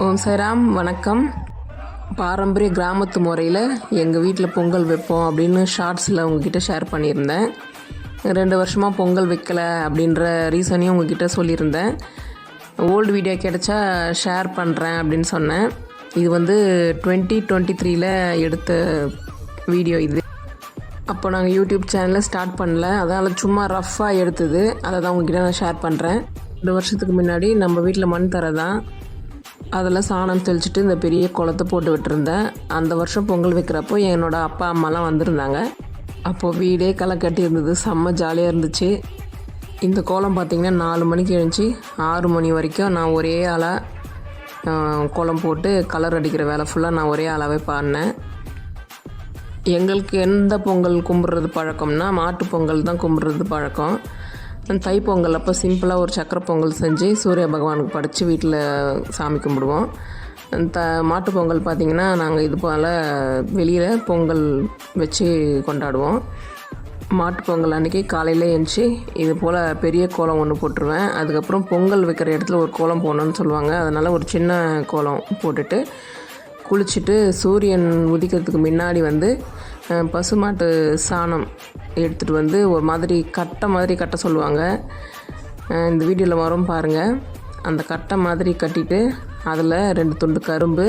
ஓம் சாய்ராம். வணக்கம். பாரம்பரிய கிராமத்து முறையில் எங்கள் வீட்டில் பொங்கல் வைப்போம் அப்படின்னு ஷார்ட்ஸில் உங்ககிட்ட ஷேர் பண்ணியிருந்தேன். 2 வருஷமாக பொங்கல் வைக்கலை அப்படின்ற ரீசனையும் உங்ககிட்ட சொல்லியிருந்தேன். ஓல்டு வீடியோ கிடச்சா ஷேர் பண்ணுறேன் அப்படின்னு சொன்னேன். இது 2023 எடுத்த வீடியோ இது. அப்போ நாங்கள் யூடியூப் சேனலில் ஸ்டார்ட் பண்ணல, அதனால் சும்மா ரஃப்பாக எடுத்தது. அதை தான் உங்ககிட்ட நான் ஷேர் பண்ணுறேன். 2 வருஷத்துக்கு முன்னாடி நம்ம வீட்டில் மண் தரை தான், அதில் சாணம் தெளிச்சுட்டு இந்த பெரிய குளத்தை போட்டு விட்டுருந்தேன். அந்த வருஷம் பொங்கல் வைக்கிறப்போ என்னோடய அப்பா அம்மாலாம் வந்திருந்தாங்க. அப்போது வீடே களை கட்டி இருந்தது, செம்ம ஜாலியாக இருந்துச்சு. இந்த கோலம் பார்த்திங்கன்னா 4 மணிக்கு எழுந்துச்சி 6 மணி வரைக்கும் நான் ஒரே ஆளாக கோலம் போட்டு கலர் அடிக்கிற வேலை ஃபுல்லாக நான் ஒரே ஆளாகவே பாடினேன். எங்களுக்கு எந்த பொங்கல் கும்பிட்றது பழக்கம்னா மாட்டு பொங்கல் தான் கும்பிட்றது பழக்கம். தைப்பொங்கல் அப்போ சிம்பிளாக ஒரு சக்கரை பொங்கல் செஞ்சு சூரிய பகவானுக்கு படைச்சி வீட்டில் சாமி கும்பிடுவோம். மாட்டு பொங்கல் பார்த்திங்கன்னா நாங்கள் இது போல் வெளியில் பொங்கல் வச்சு கொண்டாடுவோம். மாட்டு பொங்கல் அன்றைக்கி காலையில் எழுந்துச்சி இது போல் பெரிய கோலம் ஒன்று போட்டுருவேன். அதுக்கப்புறம் பொங்கல் வைக்கிற இடத்துல ஒரு கோலம் போடணுன்னு சொல்லுவாங்க, அதனால் ஒரு சின்ன கோலம் போட்டுட்டு குளிச்சுட்டு சூரியன் உதிக்கிறதுக்கு முன்னாடி பசுமாட்டு சாணம் எடுத்துகிட்டு ஒரு மாதிரி கட்ட சொல்லுவாங்க. இந்த வீடியோவில் வரும் பாருங்கள். அந்த கட்டை மாதிரி கட்டிட்டு அதில் 2 துண்டு கரும்பு,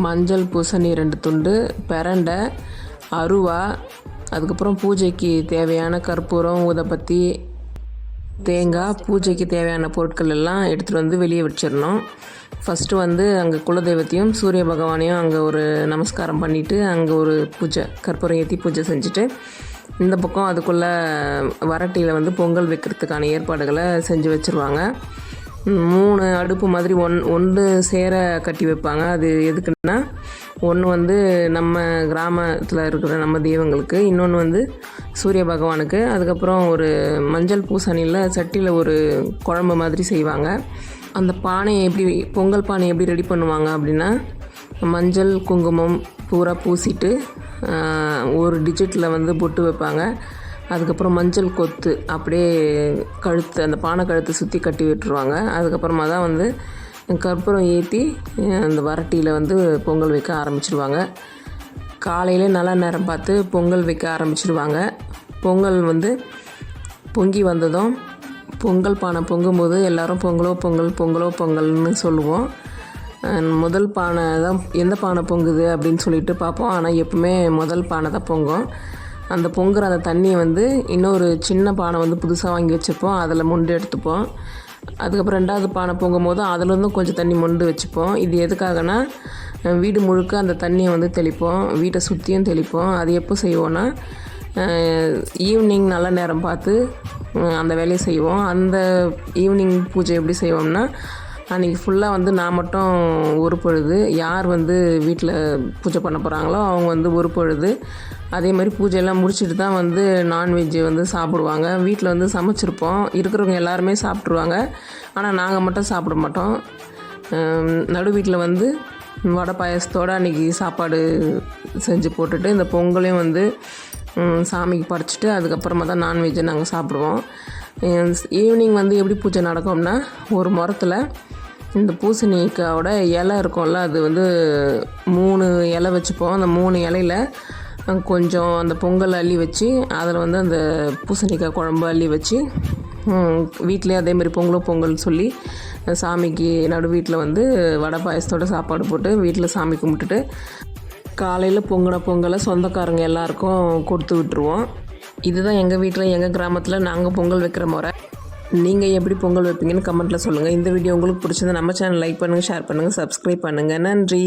மஞ்சள் பூசணி 2 துண்டு, பிரண்டை, அருவா, அதுக்கப்புறம் பூஜைக்கு தேவையான கற்பூரம், ஊதுபத்தி, தேங்காய், பூஜைக்கு தேவையான பொருட்கள் எல்லாம் எடுத்துகிட்டு வெளியே வச்சிடணும். ஃபஸ்ட்டு அங்கே குலதெய்வத்தையும் சூரிய பகவானையும் அங்கே ஒரு நமஸ்காரம் பண்ணிவிட்டு அங்கே ஒரு பூஜை கற்பூரம் ஏற்றி பூஜை செஞ்சுட்டு இந்த பக்கம் அதுக்குள்ளே வரட்டியில் பொங்கல் வைக்கிறதுக்கான ஏற்பாடுகளை செஞ்சு வச்சுருவாங்க. 3 அடுப்பு மாதிரி ஒன்று சேர கட்டி வைப்பாங்க. அது எதுக்குன்னா, ஒன்று நம்ம கிராமத்தில் இருக்கிற நம்ம தெய்வங்களுக்கு, இன்னொன்று சூரிய பகவானுக்கு. அதுக்கப்புறம் ஒரு மஞ்சள் பூசணியில் சட்டியில் ஒரு குழம்பு மாதிரி செய்வாங்க. அந்த பானையை பொங்கல் பானையை எப்படி ரெடி பண்ணுவாங்க அப்படின்னா, மஞ்சள் குங்குமம் பூரா பூசிட்டு ஒரு டிஜிட்டில் பொட்டு வைப்பாங்க. அதுக்கப்புறம் மஞ்சள் கொத்து அப்படியே அந்த பானை கழுத்தை சுற்றி கட்டி விட்டுருவாங்க. அதுக்கப்புறமா தான் கற்பூரம் ஏற்றி அந்த வரட்டியில் பொங்கல் வைக்க ஆரம்பிச்சிடுவாங்க. காலையில் நல்ல நேரம் பார்த்து பொங்கல் வைக்க ஆரம்பிச்சிடுவாங்க. பொங்கல் பொங்கி வந்ததும் பொங்கல் பானை பொங்கும்போது எல்லோரும் பொங்கலோ பொங்கல் பொங்கலோ பொங்கல்னு சொல்லுவோம். முதல் பானை தான் எந்த பானை பொங்குது அப்படின்னு சொல்லிட்டு பார்ப்போம். ஆனால் எப்பவுமே முதல் பானை தான் பொங்கும். அந்த பொங்குற அந்த தண்ணியை இன்னொரு சின்ன பானை புதுசாக வாங்கி வச்சுருப்போம், அதில் மொண்டு எடுத்துப்போம். அதுக்கப்புறம் 2வது பானை பொங்கும் போது அதுலேருந்தும் கொஞ்சம் தண்ணி மொண்டு வச்சுப்போம். இது எதுக்காகனா, வீடு முழுக்க அந்த தண்ணியை தெளிப்போம், வீட்டை சுற்றியும் தெளிப்போம். அது எப்போ செய்வோன்னா, ஈவினிங் நல்ல நேரம் பார்த்து அந்த வேலையை செய்வோம். அந்த ஈவினிங் பூஜை எப்படி செய்வோம்னா, அன்றைக்கி ஃபுல்லாக நான் மட்டும் ஒரு பொழுது, யார் வீட்டில் பூஜை பண்ண போகிறாங்களோ அவங்க ஒரு பொழுது. அதே மாதிரி பூஜையெல்லாம் முடிச்சுட்டு தான் நான்வெஜ்ஜு சாப்பிடுவாங்க. வீட்டில் சமைச்சிருப்போம், இருக்கிறவங்க எல்லாருமே சாப்பிட்ருவாங்க. ஆனால் நாங்கள் மட்டும் சாப்பிட மாட்டோம். நடு வீட்டில் வடை பாயசத்தோடு அன்றைக்கி சாப்பாடு செஞ்சு போட்டுட்டு இந்த பொங்கலையும் சாமிக்கு படைச்சிட்டு அதுக்கப்புறமா தான் நான்வெஜ்ஜை நாங்கள் சாப்பிடுவோம். ஈவினிங் எப்படி பூஜை நடக்கும்னா, ஒரு முறத்தில் இந்த பூசணிக்காயோட இலை இருக்கும்ல, அது 3 இலை வச்சுப்போம். அந்த 3 இலையில் கொஞ்சம் அந்த பொங்கல் அள்ளி வச்சு அதில் அந்த பூசணிக்காய் குழம்பு அள்ளி வச்சு வீட்டிலே அதேமாதிரி பொங்கலோ பொங்கல் சொல்லி சாமிக்கு நடு வீட்டில் வடை பாயசத்தோட சாப்பாடு போட்டு வீட்டில் சாமி கும்பிட்டுட்டு காலையில் பொங்கலை சொந்தக்காரங்க எல்லாருக்கும் கொடுத்து விட்டுருவோம். இதுதான் எங்கள் வீட்டில் எங்கள் கிராமத்தில் நாங்கள் பொங்கல் வைக்கிற முறை. நீங்கள் எப்படி பொங்கல் வைப்பீங்கன்னு கமெண்ட்டில் சொல்லுங்கள். இந்த வீடியோ உங்களுக்கு பிடிச்சிருந்தா நம்ம சேனல் லைக் பண்ணுங்கள், ஷேர் பண்ணுங்கள், சப்ஸ்கிரைப் பண்ணுங்கள். நன்றி.